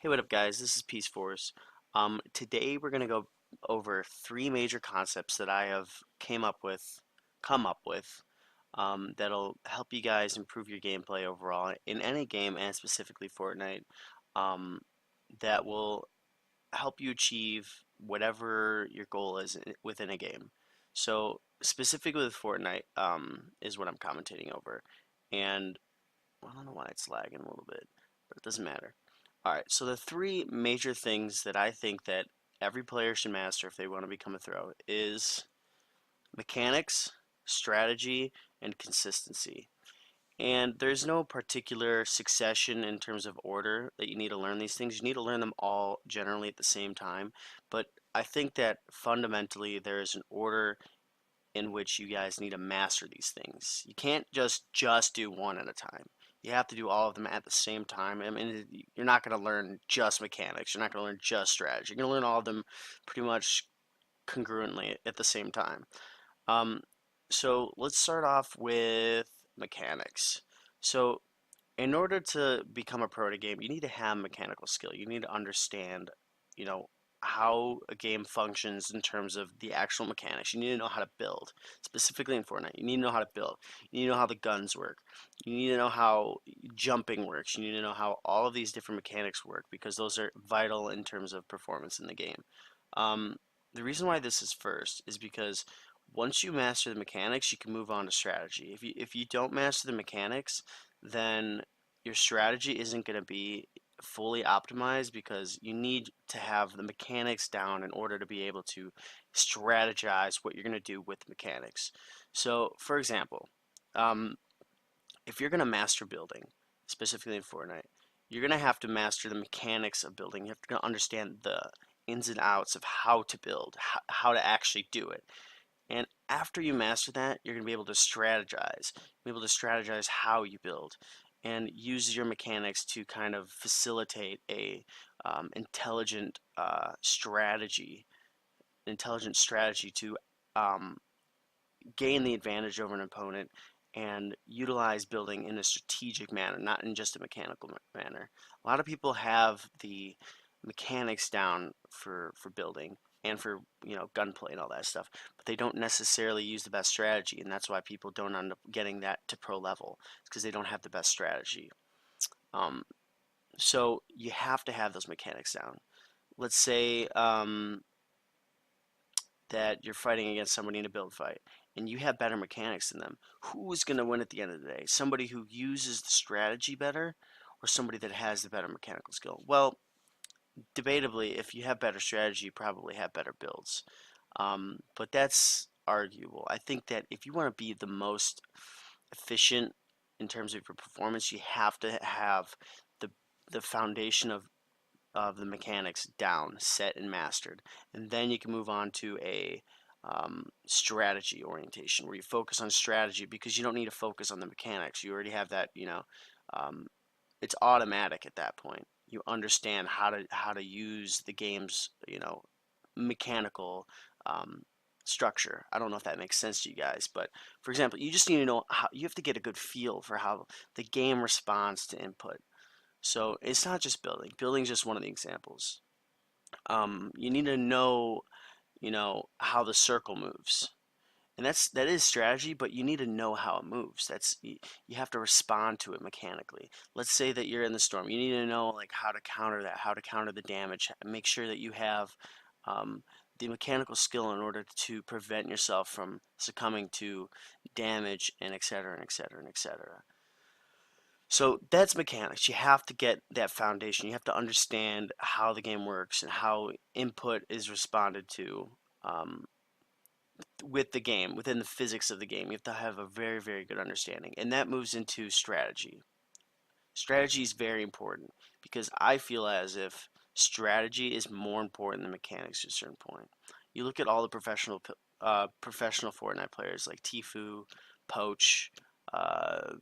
Hey, what up, guys? This is Peace Force. Today we're gonna go over three major concepts that I have come up with, that'll help you guys improve your gameplay overall in any game and specifically Fortnite. Um, that will help you achieve whatever your goal is within a game. So specifically with Fortnite, is what I'm commentating over, and I don't know why it's lagging a little bit, but it doesn't matter. All right, so the three major things that I think that every player should master if they want to become a throw is mechanics, strategy, and consistency. And there's no particular succession in terms of order that you need to learn these things. You need to learn them all generally at the same time. But I think that fundamentally there is an order in which you guys need to master these things. You can't just do one at a time. You have to do all of them at the same time. I mean, you're not going to learn just mechanics. You're not going to learn just strategy. You're going to learn all of them pretty much congruently at the same time. Um, so let's start off with mechanics. So in order to become a pro at a game, you need to have mechanical skill. You need to understand, you know, how a game functions in terms of the actual mechanics. You need to know how to build, specifically in Fortnite. You need to know how to build. You need to know how the guns work. You need to know how jumping works. You need to know how all of these different mechanics work because those are vital in terms of performance in the game. Um, the reason why this is first is because once you master the mechanics, you can move on to strategy. If you don't master the mechanics, then your strategy isn't going to be fully optimized because you need to have the mechanics down in order to be able to strategize what you're going to do with the mechanics. So, for example, um, if you're going to master building, specifically in Fortnite, you're going to have to master the mechanics of building. You have to understand the ins and outs of how to build, how to actually do it. And after you master that, you're going to be able to strategize how you build, and use your mechanics to kind of facilitate a intelligent strategy to um, gain the advantage over an opponent and utilize building in a strategic manner, not in just a mechanical manner. A lot of people have the mechanics down for building and for gunplay and all that stuff, but they don't necessarily use the best strategy, and that's why people don't end up getting that to pro level. It's because they don't have the best strategy. Um, so you have to have those mechanics down. Let's say that you're fighting against somebody in a build fight and you have better mechanics than them. Who's going to win at the end of the day? Somebody who uses the strategy better or somebody that has the better mechanical skill? Well, debatably, if you have better strategy, you probably have better builds. But that's arguable. I think that if you want to be the most efficient in terms of your performance, you have to have the the foundation of the mechanics down, set, and mastered. And then you can move on to a strategy orientation where you focus on strategy because you don't need to focus on the mechanics. You already have that, um, it's automatic at that point. You understand how to use the game's, mechanical um, structure. I don't know if that makes sense to you guys, but for example, you just need to know how you have to get a good feel for how the game responds to input. So it's not just building. Building is just one of the examples. You need to know, how the circle moves, and that is strategy. But you need to know how it moves. You have to respond to it mechanically. Let's say that you're in the storm. You need to know like how to counter that, how to counter the damage. Make sure that you have um, the mechanical skill in order to prevent yourself from succumbing to damage, and etc. and etc. and etc. So that's mechanics. You have to get that foundation. You have to understand how the game works and how input is responded to um, with the game, within the physics of the game. You have to have a very, very good understanding. And that moves into strategy. Strategy is very important because I feel as if strategy is more important than mechanics to a certain point. You look at all the professional Fortnite players like Tfue, Poach, uh,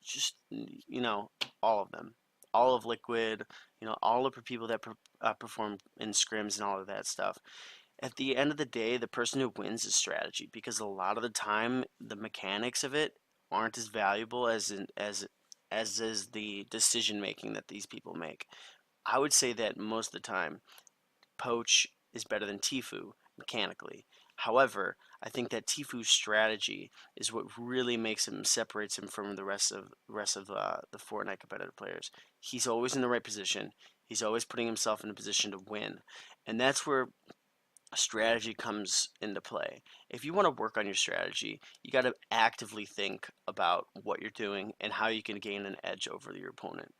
just all of them, all of Liquid, all of the people that perform in scrims and all of that stuff. At the end of the day, the person who wins is strategy because a lot of the time the mechanics of it aren't as valuable as is the decision making that these people make. I would say that most of the time, Poach is better than Tfue mechanically. However, I think that Tfue's strategy is what really makes him separates him from the rest of the Fortnite competitive players. He's always in the right position. He's always putting himself in a position to win, and that's where strategy comes into play. If you want to work on your strategy, you got to actively think about what you're doing and how you can gain an edge over your opponent.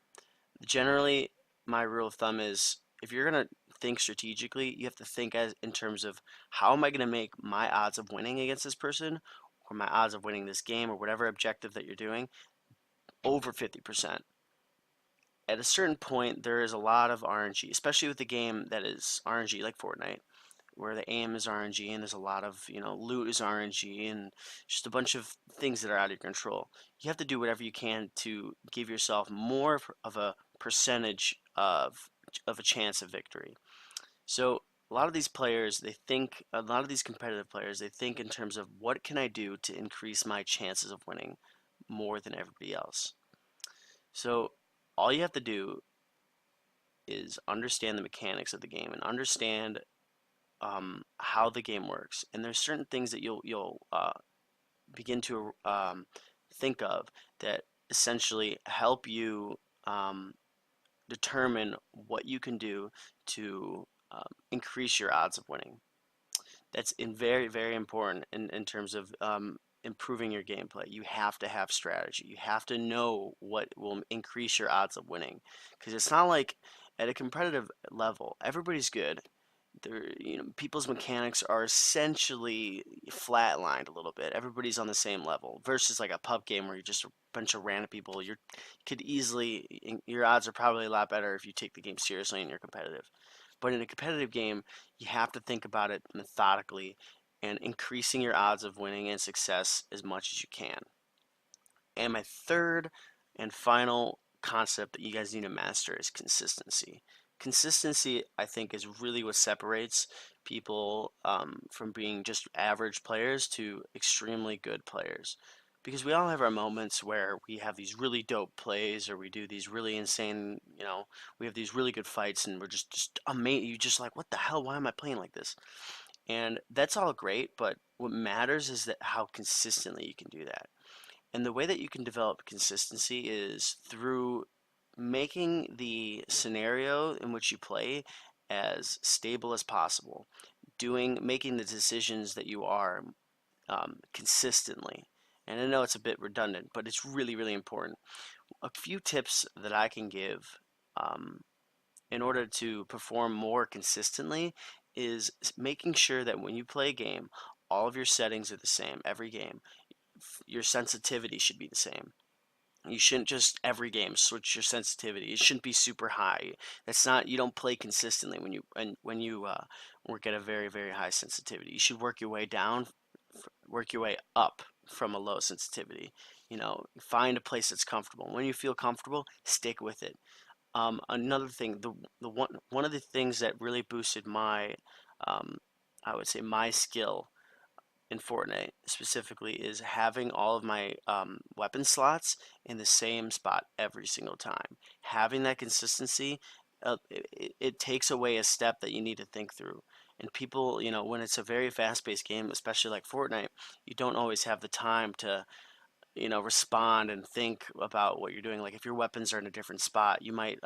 Generally, my rule of thumb is if you're going to think strategically, you have to think as in terms of how am I going to make my odds of winning against this person or my odds of winning this game or whatever objective that you're doing over 50%. At a certain point, there is a lot of RNG, especially with the game that is RNG like Fortnite, where the aim is RNG and there's a lot of, loot is RNG and just a bunch of things that are out of your control. You have to do whatever you can to give yourself more of a percentage of a chance of victory. So a lot of these players, a lot of these competitive players, they think in terms of what can I do to increase my chances of winning more than everybody else. So all you have to do is understand the mechanics of the game and understand how the game works. And there's certain things that you'll begin to think of that essentially help you um, determine what you can do to increase your odds of winning. That's very, very important in terms of improving your gameplay. You have to have strategy. You have to know what will increase your odds of winning. Because it's not like at a competitive level, everybody's good. People's mechanics are essentially flatlined a little bit. Everybody's on the same level versus like a pub game where you're just a bunch of random people. You could easily your odds are probably a lot better if you take the game seriously and you're competitive. But in a competitive game, you have to think about it methodically and increasing your odds of winning and success as much as you can. And my third and final concept that you guys need to master is consistency. Consistency, I think, is really what separates people from being just average players to extremely good players. Because we all have our moments where we have these really dope plays or we do these really insane, we have these really good fights and we're just amazing. You just like, what the hell? Why am I playing like this? And that's all great, but what matters is that how consistently you can do that. And the way that you can develop consistency is through making the scenario in which you play as stable as possible, making the decisions that you are consistently. And I know it's a bit redundant, but it's really, really important. A few tips that I can give um, in order to perform more consistently is making sure that when you play a game, all of your settings are the same every game. Your sensitivity should be the same. You shouldn't just every game switch your sensitivity. It shouldn't be super high. That's not you don't play consistently when you work at a very very high sensitivity. You should work your way down, work your way up from a low sensitivity. Find a place that's comfortable. When you feel comfortable, stick with it. Another thing, the one of the things that really boosted my, um, I would say my skill in Fortnite specifically is having all of my weapon slots in the same spot every single time. Having that consistency, it takes away a step that you need to think through. And people, when it's a very fast-paced game, especially like Fortnite, you don't always have the time to, respond and think about what you're doing. Like if your weapons are in a different spot, you might,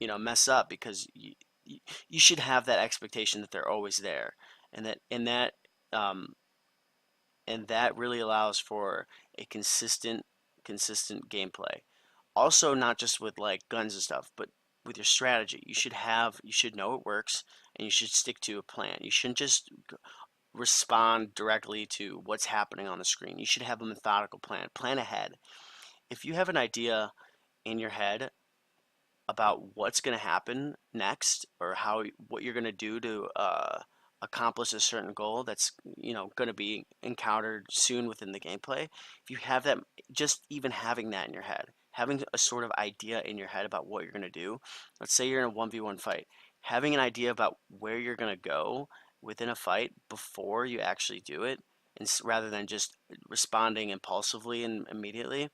mess up because you should have that expectation that they're always there, and um, that really allows for a consistent gameplay. Also, not just with like guns and stuff, but with your strategy. You should know it works, and you should stick to a plan. You shouldn't just respond directly to what's happening on the screen. You should have a methodical plan. Plan ahead. If you have an idea in your head about what's going to happen next or what you're going to do to accomplish a certain goal that's going to be encountered soon within the gameplay. If you have that, just even having that in your head, having a sort of idea in your head about what you're going to do. Let's say you're in a 1v1 fight, having an idea about where you're going to go within a fight before you actually do it, and rather than just responding impulsively and immediately,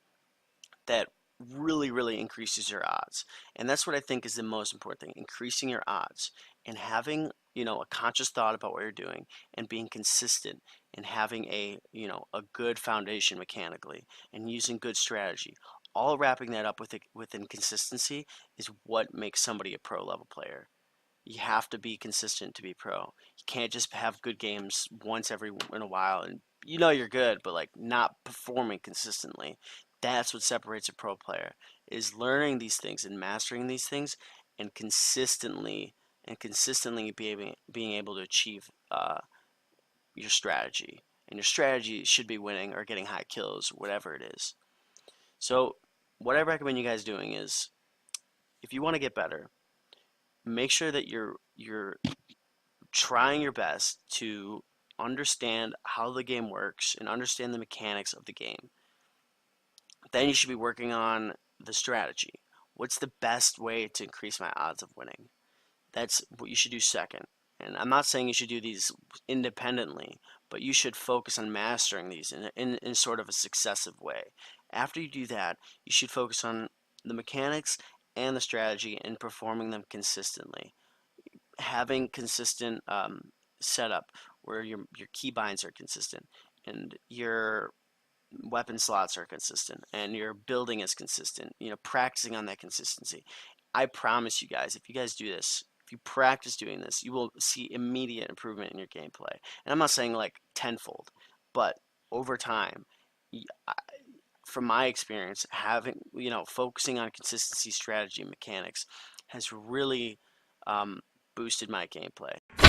that really, really increases your odds. And that's what I think is the most important thing, increasing your odds and having, a conscious thought about what you're doing and being consistent and having a good foundation mechanically and using good strategy. All wrapping that up within consistency is what makes somebody a pro level player. You have to be consistent to be pro. You can't just have good games once every in a while and you're good, but like not performing consistently. That's what separates a pro player is learning these things and mastering these things and consistently being able to achieve your strategy. And your strategy should be winning or getting high kills, whatever it is. So what I recommend you guys doing is if you want to get better, make sure that you're trying your best to understand how the game works and understand the mechanics of the game. Then you should be working on the strategy. What's the best way to increase my odds of winning? That's what you should do second. And I'm not saying you should do these independently, but you should focus on mastering these in sort of a successive way. After you do that, you should focus on the mechanics and the strategy and performing them consistently. Having consistent setup where your keybinds are consistent and your weapon slots are consistent and your building is consistent, practicing on that consistency. I promise you guys, if you guys do this, if you practice doing this, you will see immediate improvement in your gameplay. And I'm not saying like tenfold, but over time, from my experience, having, focusing on consistency, strategy, and mechanics has really boosted my gameplay.